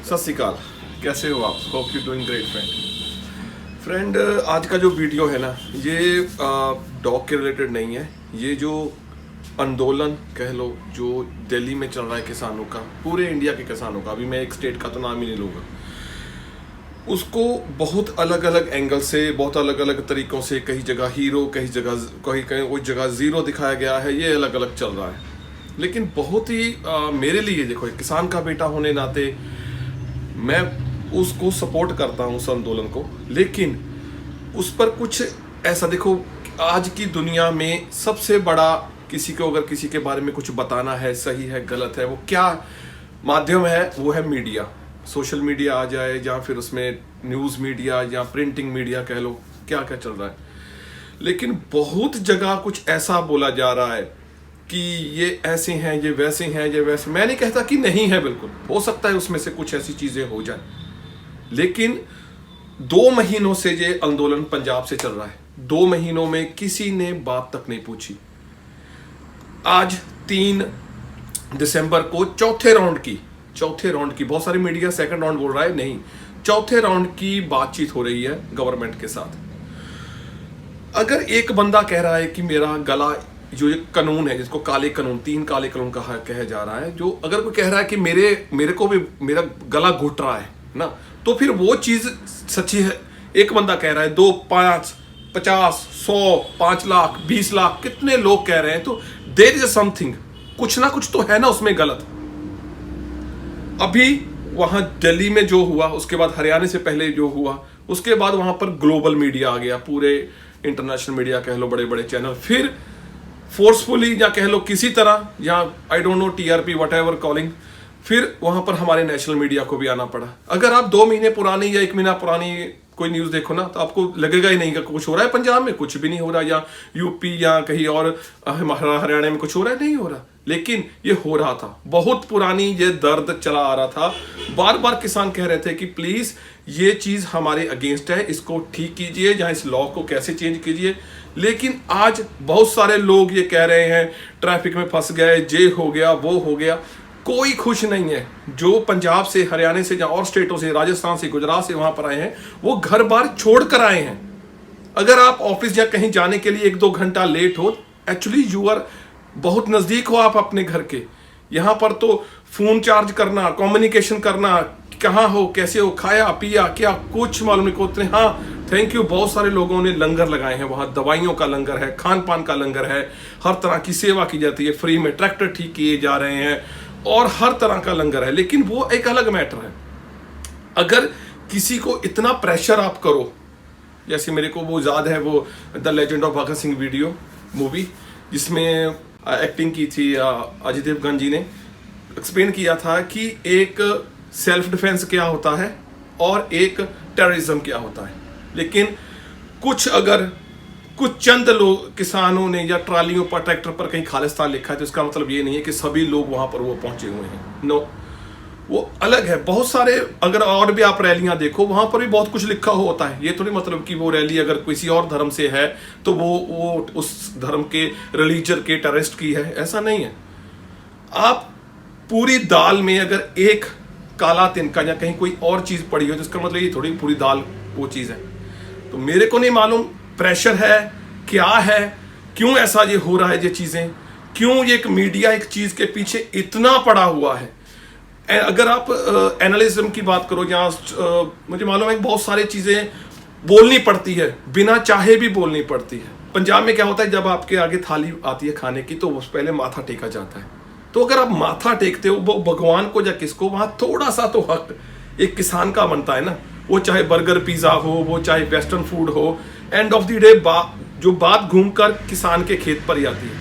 सत श्री अकाल, कैसे हो आप? Hope you doing great friend. आज का जो वीडियो है ना, ये डॉग के रिलेटेड नहीं है। ये जो आंदोलन कह लो जो दिल्ली में चल रहा है किसानों का, पूरे इंडिया के किसानों का, अभी मैं एक स्टेट का तो नाम ही नहीं लूँगा, उसको बहुत अलग अलग एंगल से, बहुत अलग अलग तरीक़ों से, कहीं जगह हीरो, कहीं जगह कोई जगह ज़ीरो दिखाया गया है। ये अलग अलग चल रहा है, लेकिन बहुत ही मेरे लिए देखो, एक किसान का बेटा होने नाते मैं उसको सपोर्ट करता हूँ, उस आंदोलन को। लेकिन उस पर कुछ ऐसा देखो, आज की दुनिया में सबसे बड़ा, किसी को अगर किसी के बारे में कुछ बताना है, सही है गलत है, वो क्या माध्यम है? वो है मीडिया। सोशल मीडिया आ जाए, या फिर उसमें न्यूज़ मीडिया या प्रिंटिंग मीडिया कह लो, क्या क्या चल रहा है। लेकिन बहुत जगह कुछ ऐसा बोला जा रहा है कि ये ऐसे हैं, ये वैसे हैं, ये वैसे। मैं नहीं कहता कि नहीं है, बिल्कुल हो सकता है उसमें से कुछ ऐसी चीज़ें हो जाए, लेकिन 2 महीनों से ये आंदोलन पंजाब से चल रहा है। 2 महीनों में किसी ने बात तक नहीं पूछी। आज 3 दिसंबर को चौथे राउंड की, बहुत सारी मीडिया सेकंड राउंड बोल रहा है, नहीं, चौथे राउंड की बातचीत हो रही है गवर्नमेंट के साथ। अगर एक बंदा कह रहा है कि मेरा गला, जो ये कानून है जिसको काले कानून, 3 काले कानून कहा जा रहा है, जो अगर कोई कह रहा है कि मेरे को भी मेरा गला घुट रहा है ना, तो फिर वो चीज सच्ची है। एक बंदा कह रहा है, 2, 5, 50, 100, 5 लाख, 20 लाख, कितने लोग कह रहे हैं, तो देयर इज समथिंग, कुछ ना कुछ तो है ना उसमें गलत। अभी वहां दिल्ली में जो हुआ, उसके बाद हरियाणा से पहले जो हुआ, उसके बाद वहां पर ग्लोबल मीडिया आ गया, पूरे इंटरनेशनल मीडिया कह लो, बड़े बड़े चैनल, फिर फोर्सफुली या कह लो किसी तरह, या I don't know, TRP whatever calling, फिर वहां पर हमारे नेशनल मीडिया को भी आना पड़ा। अगर आप 2 महीने पुरानी या 1 महीना पुरानी कोई न्यूज़ देखो ना, तो आपको लगेगा ही नहीं कि कुछ हो रहा है पंजाब में, कुछ भी नहीं हो रहा, या यूपी या कहीं और हरियाणा में कुछ हो रहा है, नहीं हो रहा। लेकिन ये हो रहा था, बहुत पुरानी ये दर्द चला आ रहा था। बार बार किसान कह रहे थे कि प्लीज ये चीज हमारे अगेंस्ट है, इसको ठीक कीजिए, या इस लॉ को कैसे चेंज कीजिए। लेकिन आज बहुत सारे लोग ये कह रहे हैं ट्रैफिक में फंस गए, जे हो गया, वो हो गया, कोई खुश नहीं है। जो पंजाब से, हरियाणा से या और स्टेटों से, राजस्थान से, गुजरात से वहां पर आए हैं, वो घर बार छोड़ कर आए हैं। अगर आप ऑफिस या कहीं जाने के लिए 1-2 घंटा लेट हो, एक्चुअली यू आर, बहुत नजदीक हो आप अपने घर के। यहां पर तो फोन चार्ज करना, कम्युनिकेशन करना, कहाँ हो, कैसे हो, खाया पिया, क्या कुछ मालूम नहीं होते। हाँ, थैंक यू, बहुत सारे लोगों ने लंगर लगाए हैं वहां, दवाइयों का लंगर है, खान पान का लंगर है, हर तरह की सेवा की जाती है फ्री में, ट्रैक्टर ठीक किए जा रहे हैं और हर तरह का लंगर है। लेकिन वो एक अलग मैटर है। अगर किसी को इतना प्रेशर आप करो, जैसे मेरे को वो याद है, वो the legend of Bhagat Singh video movie, जिसमें एक्टिंग की थी अजय देवगन जी ने, एक्सप्लेन किया था कि एक सेल्फ डिफेंस क्या होता है और एक टेररिज्म क्या होता है। लेकिन कुछ चंद लोग, किसानों ने या ट्रालियों पर, ट्रैक्टर पर कहीं खालिस्तान लिखा है, तो इसका मतलब ये नहीं है कि सभी लोग वहां पर वो पहुंचे हुए हैं। नो, वो अलग है। बहुत सारे, अगर और भी आप रैलियां देखो, वहां पर भी बहुत कुछ लिखा होता है। ये थोड़ी मतलब कि वो रैली अगर किसी और धर्म से है तो वो उस धर्म के रिलीजन के टेररिस्ट की है, ऐसा नहीं है। आप पूरी दाल में अगर एक काला तिनका या कहीं कोई और चीज पड़ी हो, तो इसका मतलब ये थोड़ी पूरी दाल वो चीज है। तो मेरे को नहीं मालूम प्रेशर है क्या है, क्यों ऐसा ये हो रहा है, ये चीजें क्यों, ये एक मीडिया एक चीज के पीछे इतना पड़ा हुआ है। अगर आप एनालिज्म की बात करो, जहाँ मुझे मालूम है बहुत सारी चीजें बोलनी पड़ती है, बिना चाहे भी बोलनी पड़ती है। पंजाब में क्या होता है, जब आपके आगे थाली आती है खाने की, तो पहले माथा टेका जाता है। तो अगर आप माथा टेकते हो वो भगवान को या किसको, वहां थोड़ा सा तो हक एक किसान का बनता है ना। वो चाहे बर्गर पिज्जा हो, वो चाहे वेस्टर्न फूड हो, एंड ऑफ द डे जो बात घूमकर किसान के खेत पर ही आती है।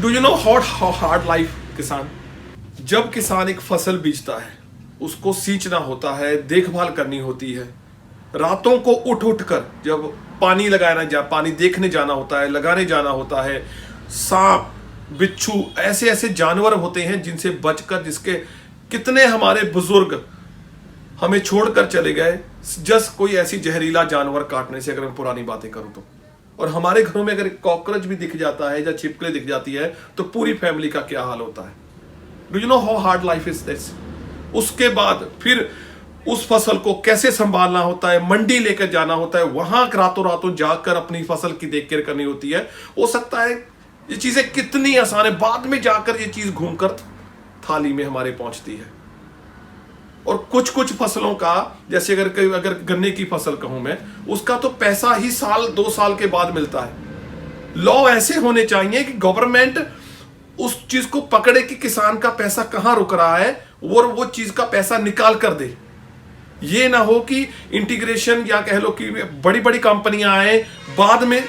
Do you know how hard life किसान। जब किसान एक फसल बीजता है, उसको सींचना होता है, देखभाल करनी होती है, रातों को उठ कर जब पानी पानी देखने जाना होता है, लगाने जाना होता है। सांप, बिच्छू, ऐसे ऐसे जानवर होते हैं जिनसे बचकर, जिसके कितने हमारे बुजुर्ग हमें छोड़कर चले गए, जस्ट कोई ऐसी जहरीला जानवर काटने से, अगर मैं पुरानी बातें करूं तो। और हमारे घरों में अगर कॉकरोच भी दिख जाता है या छिपकली दिख जाती है, तो पूरी फैमिली का क्या हाल होता है। Do you know how hard life is this. उसके बाद फिर उस फसल को कैसे संभालना होता है, मंडी लेकर जाना होता है, वहां रातों रातों जाकर अपनी फसल की देखरेख करनी होती है। हो सकता है ये चीजें कितनी आसान है, बाद में जाकर ये चीज घूमकर थाली में हमारे पहुंचती है। और कुछ कुछ फसलों का, जैसे अगर गन्ने की फसल कहूं मैं, उसका तो पैसा ही साल 2 साल के बाद मिलता है। लॉ ऐसे होने चाहिए कि गवर्नमेंट उस चीज को पकड़े कि किसान का पैसा कहां रुक रहा है और वो चीज का पैसा निकाल कर दे। ये ना हो कि इंटीग्रेशन या कह लो कि बड़ी बड़ी कंपनियां आए, बाद में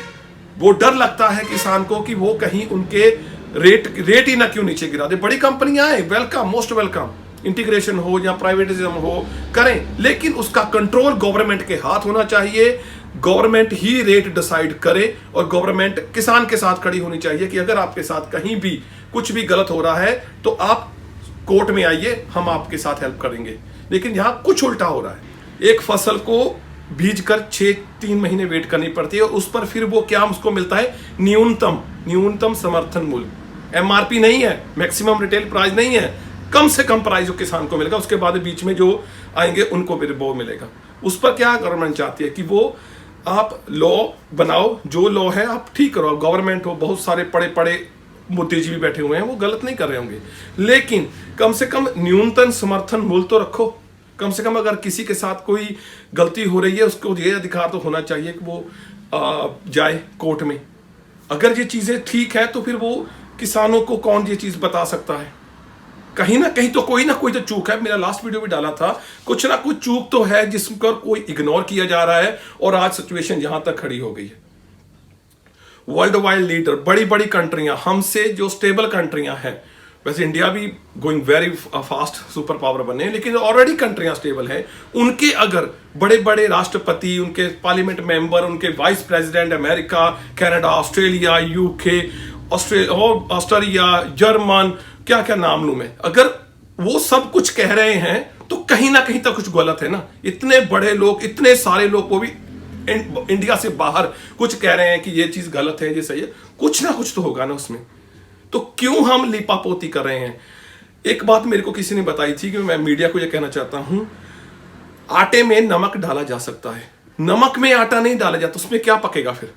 वो डर लगता है किसान को कि वो कहीं उनके रेट ही ना क्यों नीचे गिरा दे। बड़ी कंपनियां आए, वेलकम, मोस्ट वेलकम, इंटीग्रेशन हो या प्राइवेटिज्म हो करें, लेकिन उसका कंट्रोल गवर्नमेंट के हाथ होना चाहिए। गवर्नमेंट ही रेट डिसाइड करे और गवर्नमेंट किसान के साथ खड़ी होनी चाहिए कि अगर आपके साथ कहीं भी कुछ भी गलत हो रहा है तो आप कोर्ट में आइए, हम आपके साथ हेल्प करेंगे। लेकिन यहां कुछ उल्टा हो रहा है। एक फसल को बीज कर 3 महीने वेट करनी पड़ती है और उस पर फिर वो क्या उसको मिलता है, न्यूनतम समर्थन मूल्य। एमआरपी नहीं है, मैक्सिमम रिटेल प्राइस नहीं है, कम से कम प्राइस जो किसान को मिलेगा। उसके बाद बीच में जो आएंगे उनको फिर वो मिलेगा। उस पर क्या गवर्नमेंट चाहती है कि वो आप लॉ बनाओ, जो लॉ है आप ठीक करो। गवर्नमेंट हो, बहुत सारे बड़े बड़े बुद्धिजीवी बैठे हुए हैं, वो गलत नहीं कर रहे होंगे, लेकिन कम से कम न्यूनतम समर्थन मूल्य तो रखो। कम से कम अगर किसी के साथ कोई गलती हो रही है, उसको ये अधिकार तो होना चाहिए कि वो जाए कोर्ट में। अगर ये चीजें ठीक है तो फिर वो किसानों को कौन ये चीज बता सकता है? कहीं ना कहीं तो कोई ना कोई तो चूक है। मेरा लास्ट वीडियो भी डाला था, कुछ ना कुछ चूक तो है जिस पर कोई इग्नोर किया जा रहा है और आज सिचुएशन यहां तक खड़ी हो गई है। वर्ल्ड वाइड लीडर, बड़ी बड़ी कंट्रियां, हमसे जो स्टेबल कंट्रियां हैं, वैसे इंडिया भी going very fast super power बने, लेकिन ऑलरेडी कंट्रियां स्टेबल हैं, उनके अगर बड़े बड़े राष्ट्रपति, उनके पार्लियामेंट मेंबर, उनके vice president, America, Canada, Australia, UK, Australia, German, क्या क्या नाम लूं मैं, अगर वो सब कुछ कह रहे हैं तो कहीं ना कहीं तो कुछ गलत है ना। इतने बड़े लोग, इतने सारे लोग, वो भी इंडिया से बाहर कुछ कह रहे हैं कि ये चीज गलत है, ये सही है, कुछ ना कुछ तो होगा ना उसमें। तो क्यों हम लिपापोती कर रहे हैं? एक बात मेरे को किसी ने बताई थी कि मैं मीडिया को ये कहना चाहता हूं, आटे में नमक डाला जा सकता है, नमक में आटा नहीं डाला जाता, उसमें क्या पकेगा फिर?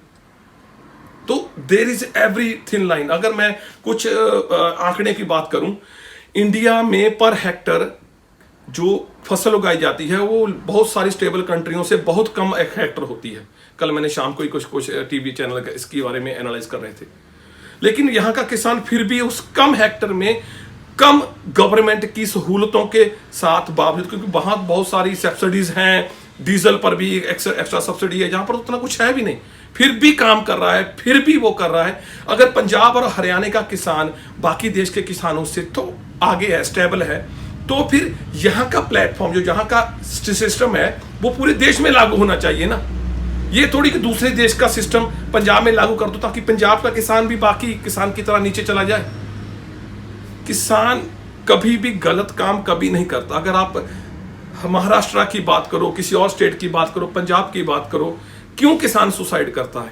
तो there is every thin line. अगर मैं कुछ आंकड़े की बात करूं, इंडिया में पर हेक्टर जो फसल उगाई जाती है वो बहुत सारी स्टेबल कंट्रियों से बहुत कम हेक्टर होती है। कल मैंने शाम को ही कुछ टीवी चैनल इसके बारे में एनालाइज कर रहे थे। लेकिन यहाँ का किसान फिर भी उस कम हेक्टर में कम गवर्नमेंट की सहूलतों के साथ बावजूद, क्योंकि वहां बहुत सारी सब्सिडीज हैं, डीजल पर भी एक्स्ट्रा सब्सिडी है, जहां पर उतना कुछ है भी नहीं, फिर भी काम कर रहा है, फिर भी वो कर रहा है। अगर पंजाब और हरियाणा का किसान बाकी देश के किसानों से तो आगे है, स्टेबल है, तो फिर यहाँ का प्लेटफॉर्म, जो यहाँ का सिस्टम है, वो पूरे देश में लागू होना चाहिए ना। ये थोड़ी कि दूसरे देश का सिस्टम पंजाब में लागू कर दो ताकि पंजाब का किसान भी बाकी किसान की तरह नीचे चला जाए। किसान कभी भी गलत काम कभी नहीं करता। अगर आप महाराष्ट्र की बात करो, किसी और स्टेट की बात करो, पंजाब की बात करो, क्यों किसान सुसाइड करता है?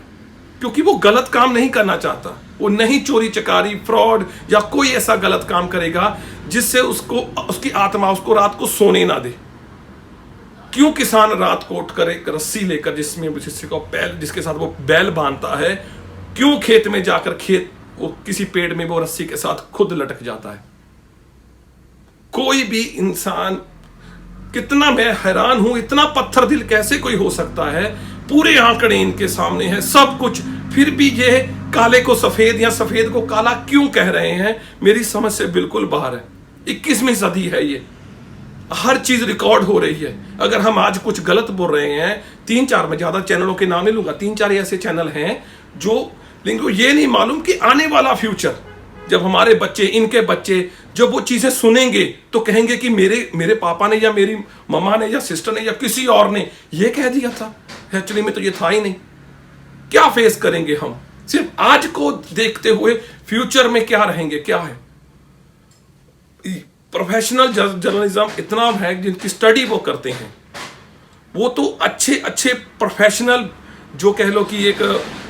क्योंकि वो गलत काम नहीं करना चाहता। वो नहीं चोरी चकारी, फ्रॉड या कोई ऐसा गलत काम करेगा जिससे उसको, उसकी आत्मा उसको रात को सोने ना दे। क्यों किसान रात को उठकर एक रस्सी लेकर जिसके साथ वो बैल बांधता है, क्यों खेत में जाकर वो किसी पेड़ में वो रस्सी के साथ खुद लटक जाता है? कोई भी इंसान, कितना मैं हैरान हूं, इतना पत्थर दिल कैसे कोई हो सकता है? पूरे आंकड़े इनके सामने हैं, सब कुछ, फिर भी ये काले को सफेद या सफेद को काला क्यों कह रहे हैं? मेरी समझ से बिल्कुल बाहर है। 21वीं सदी है ये, हर चीज रिकॉर्ड हो रही है। अगर हम आज कुछ गलत बोल रहे हैं, 3-4, मैं ज्यादा चैनलों के नाम नहीं लूंगा, 3-4 ऐसे चैनल हैं जो, लेकिन ये नहीं मालूम कि आने वाला फ्यूचर, जब हमारे बच्चे, इनके बच्चे जब वो चीजें सुनेंगे तो कहेंगे कि मेरे पापा ने या मेरी मम्मा ने या सिस्टर ने या किसी और ने ये कह दिया था, एक्चुअली में तो ये था ही नहीं। क्या फेस करेंगे हम? सिर्फ आज को देखते हुए फ्यूचर में क्या रहेंगे, क्या है? प्रोफेशनल जर्नलिज्म इतना है, जिनकी स्टडी वो करते हैं, वो तो अच्छे अच्छे प्रोफेशनल, जो कह लो कि एक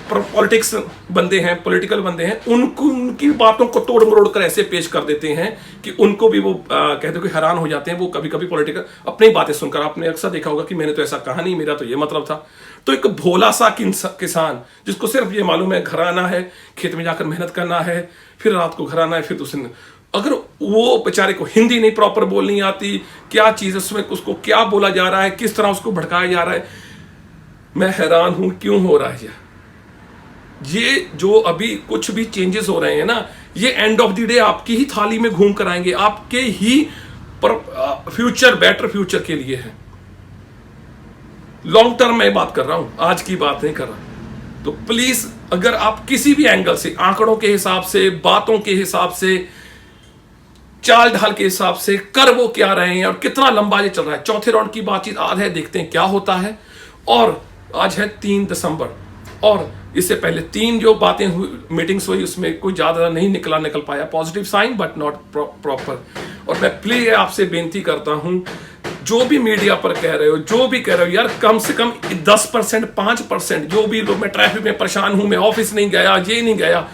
पॉलिटिक्स बंदे हैं, पॉलिटिकल बंदे हैं, उनकी बातों को तोड़ मरोड़ कर ऐसे पेश कर देते हैं कि उनको भी वो कहते कि हैरान हो जाते हैं। वो कभी कभी पॉलिटिकल अपनी बातें सुनकर, आपने अक्सर देखा होगा कि मैंने तो ऐसा कहा नहीं, मेरा तो ये मतलब था। तो एक भोला सा किसान जिसको सिर्फ ये मालूम है घर आना है, खेत में जाकर मेहनत करना है, फिर रात को घर आना है, फिर दूसरे दिन, अगर वो बेचारे को हिंदी नहीं प्रॉपर बोलनी आती, क्या चीज उसमें उसको क्या बोला जा रहा है, किस तरह उसको भड़काया जा रहा है, मैं हैरान हूं क्यों हो रहा है ये जो अभी कुछ भी चेंजेस हो रहे हैं ना, ये एंड ऑफ द डे आपकी ही थाली में घूम कर आएंगे, आपके ही फ्यूचर, बेटर फ्यूचर के लिए है। लॉन्ग टर्म में बात कर रहा हूं, आज की बात नहीं कर रहा। तो प्लीज अगर आप किसी भी एंगल से, आंकड़ों के हिसाब से, बातों के हिसाब से, चाल ढाल के हिसाब से कर वो क्या रहे हैं और कितना लंबा ये चल रहा है, चौथे राउंड की बातचीत आज है, देखते हैं क्या होता है। और आज है 3 दिसंबर, और इससे पहले 3 जो बातें हुई, मीटिंग्स हुई, उसमें कोई ज्यादा नहीं निकल पाया, positive sign but not proper. और मैं प्लीज आपसे बेनती करता हूं, जो भी मीडिया पर कह रहे हो, जो भी कह रहे हो यार, कम से कम 10%, 5%, जो भी लोग, मैं ट्रैफिक में परेशान हूं, मैं ऑफिस नहीं गया, ये नहीं गया,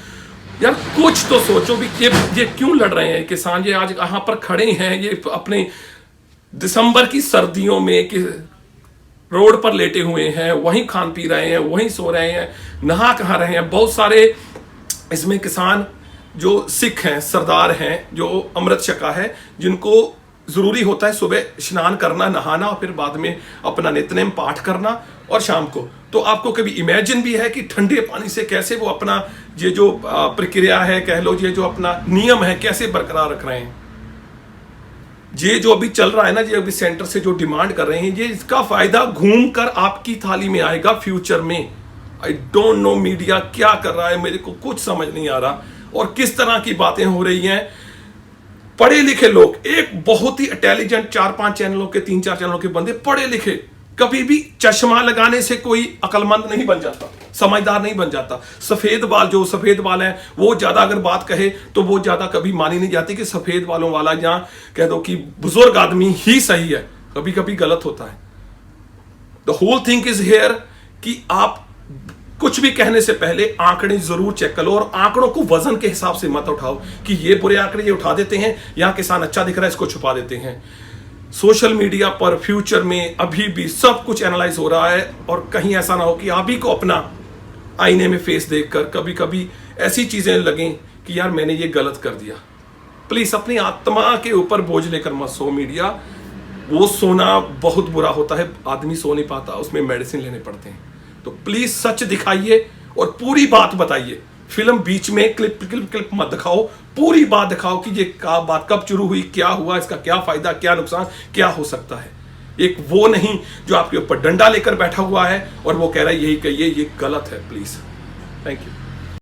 यार कुछ तो सोचो भी ये क्यों लड़ रहे हैं किसान, ये आज यहां पर खड़े हैं, ये अपने दिसंबर की सर्दियों में कि रोड पर लेटे हुए हैं, वहीं खान पी रहे हैं, वहीं सो रहे हैं, नहा कहाँ रहे हैं। बहुत सारे इसमें किसान जो सिख हैं, सरदार हैं, जो अमृत छका है, जिनको जरूरी होता है सुबह स्नान करना, नहाना, और फिर बाद में अपना नित्यनेम पाठ करना, और शाम को। तो आपको कभी इमेजिन भी है कि ठंडे पानी से कैसे वो अपना ये जो प्रक्रिया है, कह लो, ये जो अपना नियम है, कैसे बरकरार रख रहे हैं। ये जो अभी चल रहा है ना, ये अभी सेंटर से जो डिमांड कर रहे हैं, ये इसका फायदा घूम कर आपकी थाली में आएगा फ्यूचर में। आई डोंट नो मीडिया क्या कर रहा है, मेरे को कुछ समझ नहीं आ रहा, और किस तरह की बातें हो रही हैं। पढ़े लिखे लोग, एक बहुत ही इंटेलिजेंट 4-5 चैनलों के, 3-4 चैनलों के बंदे पढ़े लिखे, कभी भी चश्मा लगाने से कोई अकलमंद नहीं बन जाता, समझदार नहीं बन जाता। सफेद बाल, जो सफेद बाल हैं, वो ज्यादा अगर बात कहे तो वो ज्यादा कभी मानी नहीं जाती कि सफेद बालों वाला, या कह दो कि बुजुर्ग आदमी ही सही है, कभी कभी गलत होता है। The whole thing is here कि आप कुछ भी कहने से पहले आंकड़े जरूर चेक करो, और आंकड़ों को वजन के हिसाब से मत उठाओ कि ये बुरे आंकड़े ये उठा देते हैं, यहां किसान अच्छा दिख रहा है, इसको छुपा देते हैं। सोशल मीडिया पर फ्यूचर में अभी भी सब कुछ एनालाइज हो रहा है, और कहीं ऐसा ना हो कि आप ही को अपना आईने में फेस देखकर कभी कभी ऐसी चीजें लगें कि यार मैंने ये गलत कर दिया। प्लीज अपनी आत्मा के ऊपर बोझ लेकर मत सो मीडिया, वो सोना बहुत बुरा होता है, आदमी सो नहीं पाता, उसमें मेडिसिन लेने पड़ते हैं। तो प्लीज सच दिखाइए और पूरी बात बताइए, फिल्म बीच में क्लिप मत दिखाओ, पूरी बात दिखाओ कि ये बात कब शुरू हुई, क्या हुआ, इसका क्या फायदा, क्या नुकसान, क्या हो सकता है। एक वो नहीं जो आपके ऊपर डंडा लेकर बैठा हुआ है और वो कह रहा है यही कहिए, ये गलत है। Please, thank you.